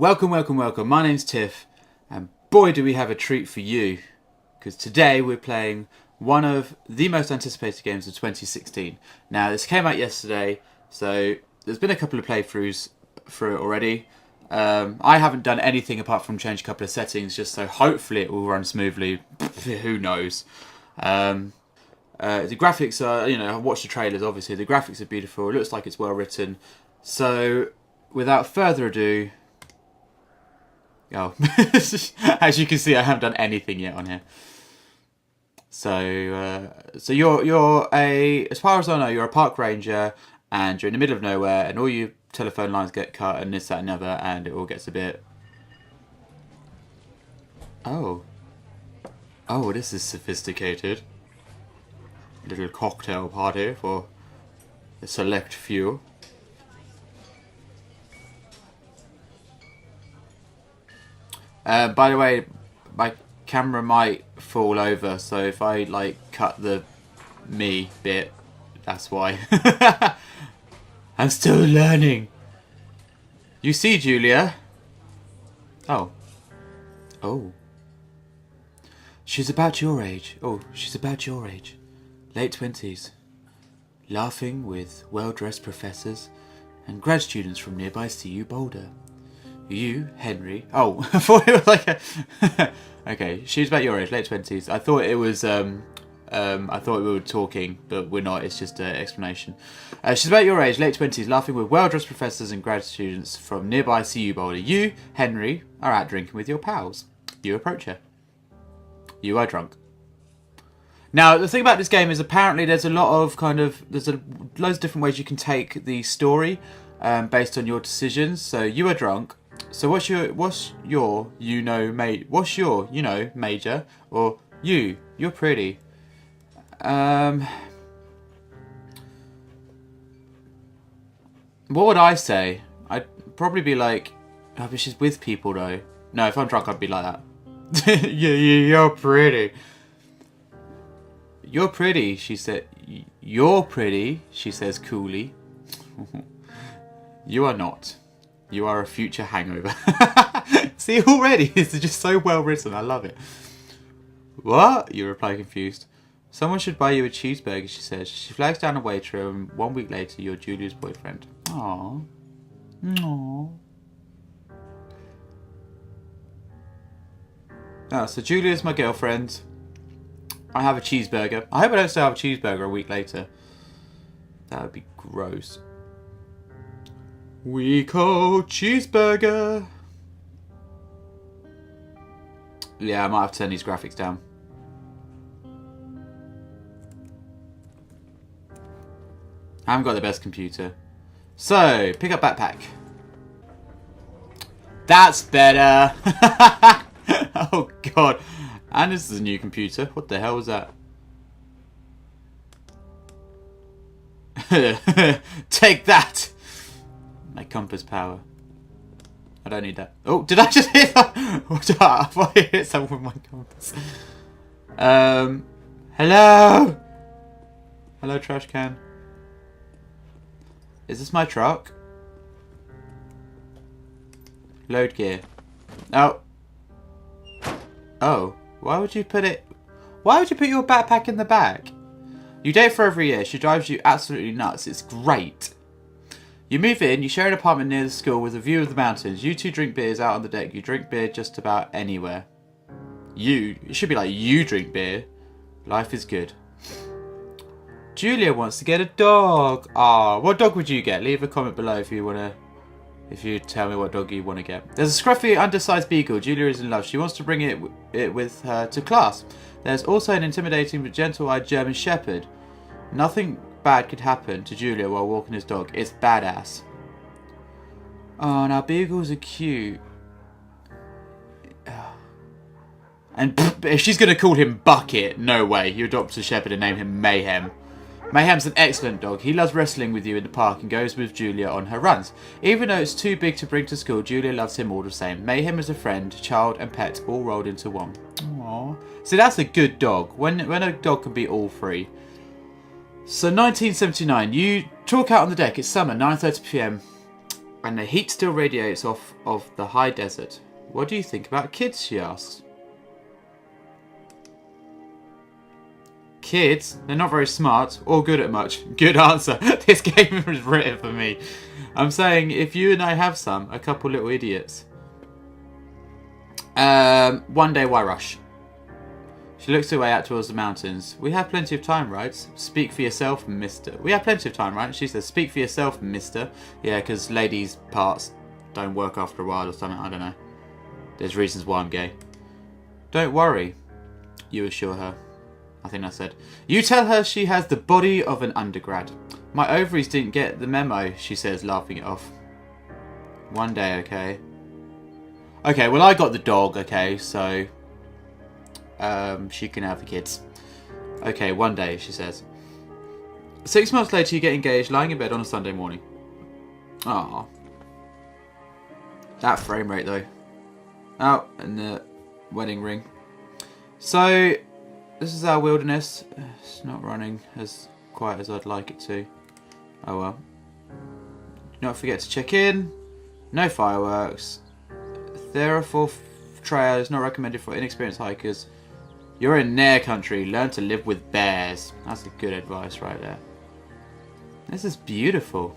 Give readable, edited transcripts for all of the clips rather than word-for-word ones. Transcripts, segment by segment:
Welcome, welcome, welcome. My name's Tiff, and boy do we have a treat for you, because today we're playing one of the most anticipated games of 2016. Now, this came out yesterday, so there's been a couple of playthroughs through it already. I haven't done anything apart from change a couple of settings, just so hopefully it will run smoothly. Who knows? The graphics are, I watched the trailers, obviously. The graphics are beautiful. It looks like it's well written. So, without further ado... Oh, as you can see, I haven't done anything yet on here. So you're as far as I know, you're a park ranger, and you're in the middle of nowhere, and all your telephone lines get cut, and this, that, and other, and it all gets a bit. Oh, this is sophisticated. Little cocktail party for a select few. By the way, my camera might fall over, so if I cut the me bit, that's why. I'm still learning. You see, Julia? Oh. She's about your age. Late 20s. Laughing with well-dressed professors and grad students from nearby CU Boulder. You, Henry. Oh, I thought it was like a... Okay, she's about your age, late 20s. I thought it was... I thought we were talking, but we're not. It's just an explanation. She's about your age, late 20s, laughing with well-dressed professors and grad students from nearby CU Boulder. You, Henry, are out drinking with your pals. You approach her. You are drunk. Now, the thing about this game is apparently there's a lot of loads of different ways you can take the story based on your decisions. So you are drunk. So what's your major, or you're pretty. What would I say? I'd probably be like, oh, but she's with people though. No, if I'm drunk, I'd be like that. Yeah, you're pretty. You're pretty, she said. You're pretty, she says coolly. You are not. You are a future hangover. See, already, it's just so well written. I love it. What? You reply confused. Someone should buy you a cheeseburger, she says. She flags down a waiter, and 1 week later, you're Julia's boyfriend. Aww. Aww. Oh, so Julia's my girlfriend. I have a cheeseburger. I hope I don't still have a cheeseburger a week later. That would be gross. Week old cheeseburger. Yeah, I might have to turn these graphics down. I haven't got the best computer. So, pick up backpack. That's better. Oh god. And this is a new computer. What the hell was that? Take that! My compass power. I don't need that. Oh, did I just hit that? I thought I hit someone with my compass. Hello? Hello, trash can. Is this my truck? Load gear. Oh. Oh. Why would you put your backpack in the back? You date for over a year. She drives you absolutely nuts. It's great. You move in, you share an apartment near the school with a view of the mountains. You two drink beers out on the deck. You drink beer just about anywhere. It should be like, you drink beer. Life is good. Julia wants to get a dog. Ah, what dog would you get? Leave a comment below if you tell me what dog you want to get. There's a scruffy, undersized beagle. Julia is in love. She wants to bring it with her to class. There's also an intimidating but gentle-eyed German Shepherd. Nothing bad could happen to Julia while walking his dog. It's badass. Oh, now beagles are cute. And if she's going to call him Bucket, no way. You adopt a shepherd and name him Mayhem. Mayhem's an excellent dog. He loves wrestling with you in the park and goes with Julia on her runs. Even though it's too big to bring to school, Julia loves him all the same. Mayhem is a friend, child and pet all rolled into one. Aww. So that's a good dog. When a dog can be all three. So 1979, you talk out on the deck. It's summer, 9:30 p.m. and the heat still radiates off of the high desert. What do you think about kids, she asks. Kids? They're not very smart or good at much. Good answer. This game was written for me. I'm saying if you and I have some, a couple little idiots. One day, why rush? She looks away out towards the mountains. We have plenty of time, right? Speak for yourself, mister. We have plenty of time, right? She says, speak for yourself, mister. Yeah, because ladies' parts don't work after a while or something. I don't know. There's reasons why I'm gay. Don't worry, you assure her. I think I said. You tell her she has the body of an undergrad. My ovaries didn't get the memo, she says, laughing it off. One day, okay. Okay, well, I got the dog, okay, so... she can have the kids. Okay, one day, she says. 6 months later, you get engaged, lying in bed on a Sunday morning. Ah, that frame rate, though. Oh, and the wedding ring. So, this is our wilderness. It's not running as quiet as I'd like it to. Oh well. Do not forget to check in. No fireworks. There are 4 trails not recommended for inexperienced hikers. You're in Nair country. Learn to live with bears. That's a good advice right there. This is beautiful.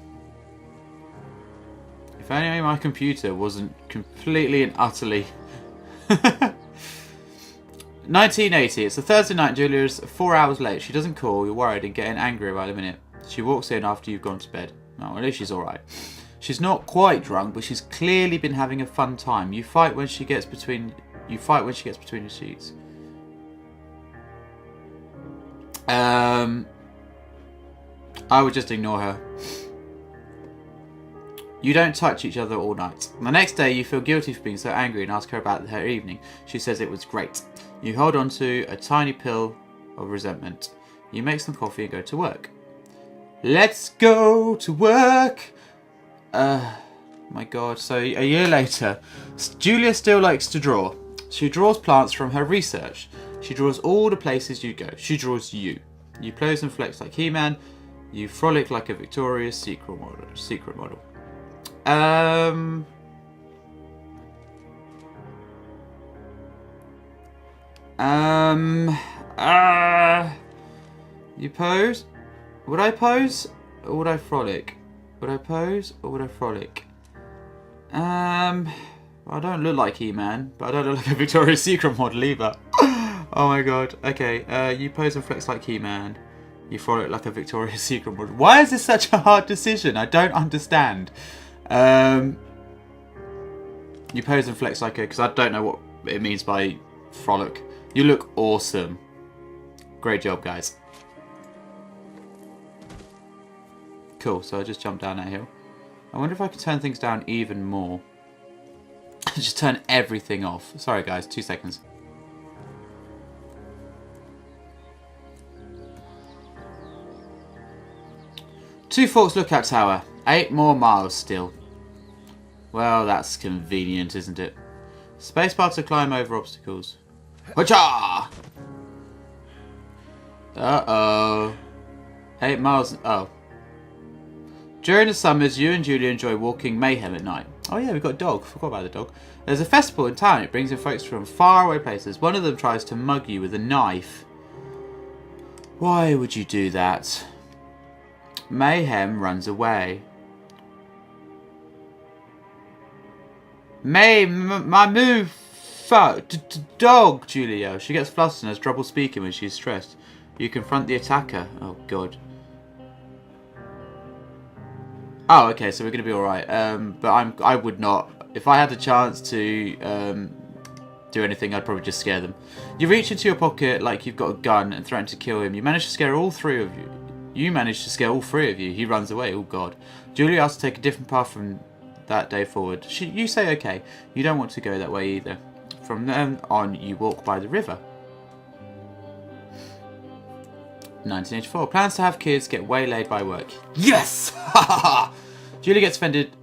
If only my computer wasn't completely and utterly... 1980. It's a Thursday night. Julia's 4 hours late. She doesn't call. You're worried and getting angry about a minute. She walks in after you've gone to bed. Oh, at least she's alright. She's not quite drunk, but she's clearly been having a fun time. You fight when she gets between the sheets. I would just ignore her. You don't touch each other all night. The next day, you feel guilty for being so angry and ask her about her evening. She says it was great. You hold on to a tiny pill of resentment. You make some coffee and go to work. Let's go to work. My God. So a year later, Julia still likes to draw. She draws plants from her research. She draws all the places you go. She draws you. You pose and flex like He-Man. You frolic like a Victoria's Secret model. You pose? Would I pose or would I frolic? Would I pose or would I frolic? I don't look like He-Man, but I don't look like a Victoria's Secret model either. Oh my God. Okay, you pose and flex like He-Man. You frolic like a Victoria's Secret model. Why is this such a hard decision? I don't understand. You pose and flex like a... Because I don't know what it means by frolic. You look awesome. Great job, guys. Cool, so I just jumped down that hill. I wonder if I can turn things down even more. Just turn everything off. Sorry, guys, 2 seconds. Two Forks Lookout Tower. 8 more miles still. Well, that's convenient, isn't it? Spacebar to climb over obstacles. Whatcha! Uh-oh. 8 miles... Oh. During the summers, you and Julia enjoy walking Mayhem at night. Oh yeah, we've got a dog. Forgot about the dog. There's a festival in town. It brings in folks from faraway places. One of them tries to mug you with a knife. Why would you do that? Mayhem runs away. My move, dog, Julia yells. She gets flustered and has trouble speaking when she's stressed. You confront the attacker. Oh God. Oh, okay, so we're gonna be all right. But I would not. If I had the chance to do anything, I'd probably just scare them. You reach into your pocket like you've got a gun and threaten to kill him. You manage to scare all 3 of you. You manage to scare all 3 of you. He runs away. Oh God. Julia asks to take a different path from that day forward. You say okay. You don't want to go that way either. From then on, you walk by the river. 1984. Plans to have kids get waylaid by work. Yes! Julia gets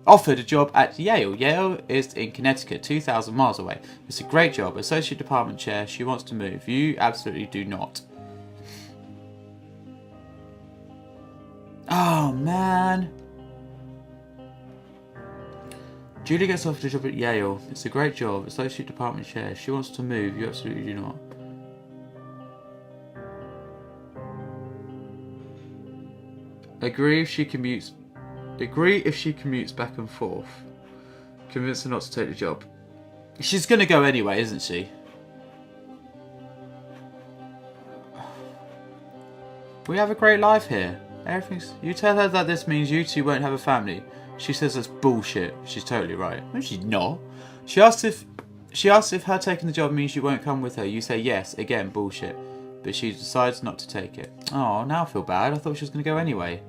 offered a job at Yale. Yale is in Connecticut, 2,000 miles away. It's a great job. Associate department chair. She wants to move. You absolutely do not. Oh, man. Julia gets offered a job at Yale. It's a great job. Associate department chair. She wants to move. You absolutely do not. Agree if she commutes back and forth. Convince her not to take the job. She's going to go anyway, isn't she? We have a great life here. Everything's... You tell her that this means you two won't have a family. She says that's bullshit. She's totally right. No, she's not. She asks if her taking the job means you won't come with her. You say yes. Again, bullshit. But she decides not to take it. Oh, now I feel bad. I thought she was going to go anyway.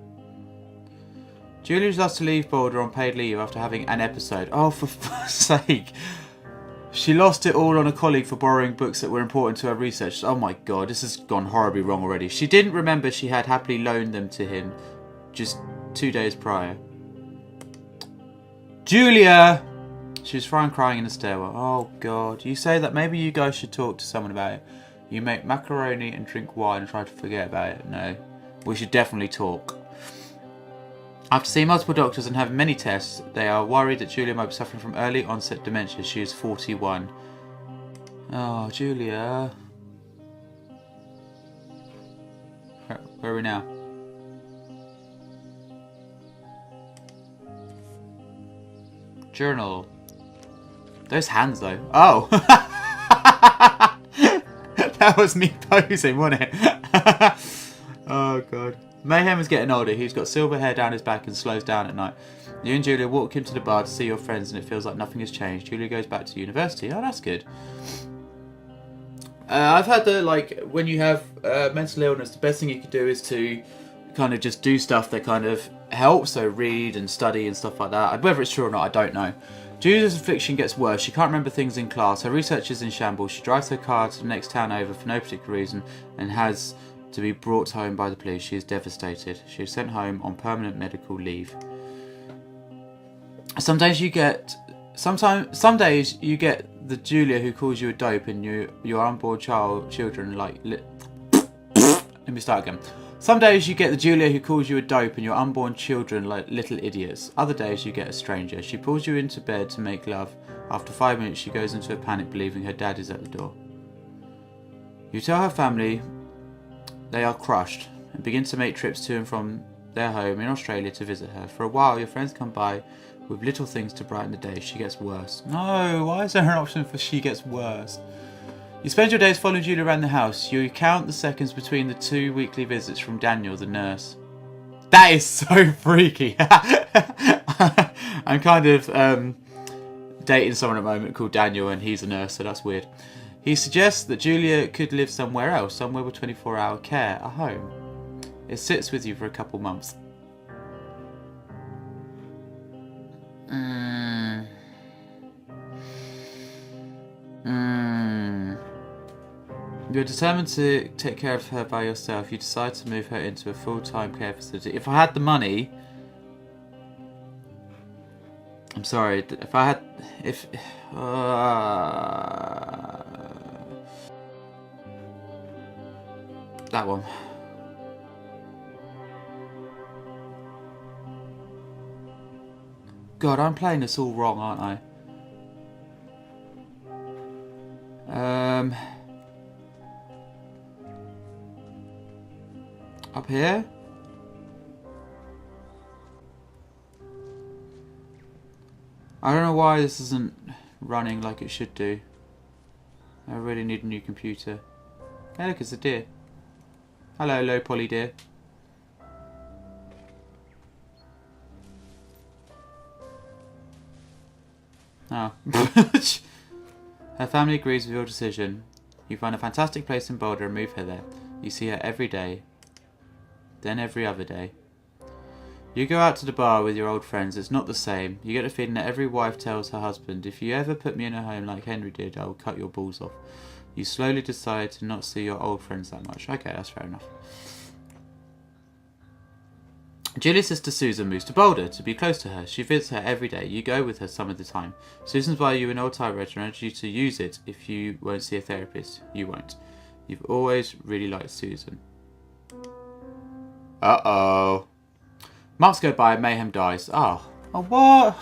Julia was asked to leave Boulder on paid leave after having an episode. Oh, for fuck's sake. She lost it all on a colleague for borrowing books that were important to her research. Oh my god, this has gone horribly wrong already. She didn't remember she had happily loaned them to him just 2 days prior. Julia! She was crying in the stairwell. Oh god, you say that maybe you guys should talk to someone about it. You make macaroni and drink wine and try to forget about it. No, we should definitely talk. After seeing multiple doctors and having many tests, they are worried that Julia might be suffering from early onset dementia. She is 41. Oh, Julia. Where are we now? Journal. Those hands though. Oh! That was me posing, wasn't it? Oh god. Mayhem is getting older. He's got silver hair down his back and slows down at night. You and Julia walk him to the bar to see your friends and it feels like nothing has changed. Julia goes back to university. Oh, that's good. I've heard that, like, when you have mental illness, the best thing you can do is to kind of just do stuff that kind of helps. So read and study and stuff like that. Whether it's true or not, I don't know. Julia's affliction gets worse. She can't remember things in class. Her research is in shambles. She drives her car to the next town over for no particular reason and has to be brought home by the police. She is devastated. She is sent home on permanent medical leave. Some days you get the Julia who calls you a dope and your unborn children like... Let me start again. Some days you get the Julia who calls you a dope and your unborn children like little idiots. Other days you get a stranger. She pulls you into bed to make love. After 5 minutes she goes into a panic believing her dad is at the door. You tell her family they are crushed and begin to make trips to and from their home in Australia to visit her. For a while your friends come by with little things to brighten the day. She gets worse. No, why is there an option for she gets worse? You spend your days following Julia around the house. You count the seconds between the 2 weekly visits from Daniel, the nurse. That is so freaky. I'm kind of dating someone at the moment called Daniel and he's a nurse, so that's weird. He suggests that Julia could live somewhere else, somewhere with 24-hour care, a home. It sits with you for a couple months. You're determined to take care of her by yourself. You decide to move her into a full-time care facility. If I had the money... I'm sorry. If I had... that one. God, I'm playing this all wrong, aren't I? Up here? I don't know why this isn't running like it should do. I really need a new computer. Hey, look, it's a deer. Hello, low poly deer. Oh. Her family agrees with your decision. You find a fantastic place in Boulder and move her there. You see her every day. Then every other day. You go out to the bar with your old friends. It's not the same. You get the feeling that every wife tells her husband, if you ever put me in a home like Henry did, I will cut your balls off. You slowly decide to not see your old friends that much. Okay, that's fair enough. Julie's sister Susan moves to Boulder to be close to her. She visits her every day. You go with her some of the time. Susan's buy you an old typewriter and urges you to use it if you won't see a therapist. You won't. You've always really liked Susan. Uh-oh. Months go by and Mayhem dies. Oh. Oh, what?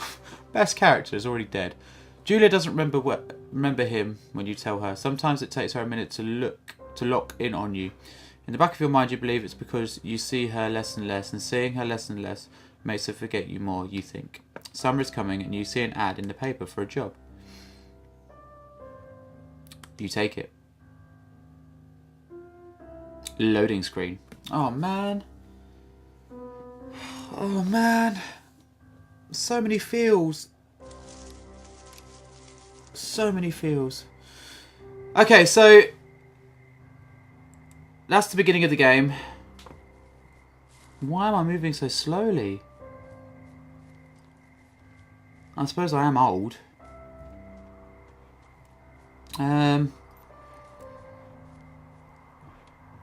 Best character is already dead. Julia doesn't remember him when you tell her. Sometimes it takes her a minute to lock in on you. In the back of your mind, you believe it's because you see her less and less, and seeing her less and less makes her forget you more, you think. Summer is coming, and you see an ad in the paper for a job. You take it. Loading screen. Oh, man. Oh, man. So many feels. So many feels. Okay, so that's the beginning of the game. Why am I moving so slowly? I suppose I am old.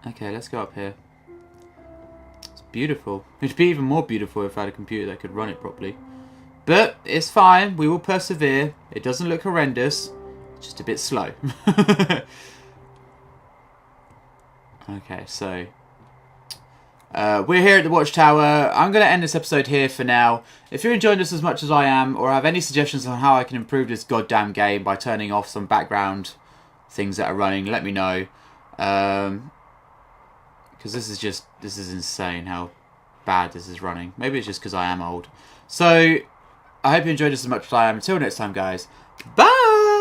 Okay, let's go up here. It's beautiful. It'd be even more beautiful if I had a computer that could run it properly. But it's fine. We will persevere. It doesn't look horrendous. It's just a bit slow. Okay, so we're here at the Watchtower. I'm going to end this episode here for now. If you're enjoying this as much as I am, or have any suggestions on how I can improve this goddamn game by turning off some background things that are running, let me know. Because this is insane how bad this is running. Maybe it's just because I am old. So I hope you enjoyed this as much as I am. Until next time, guys. Bye!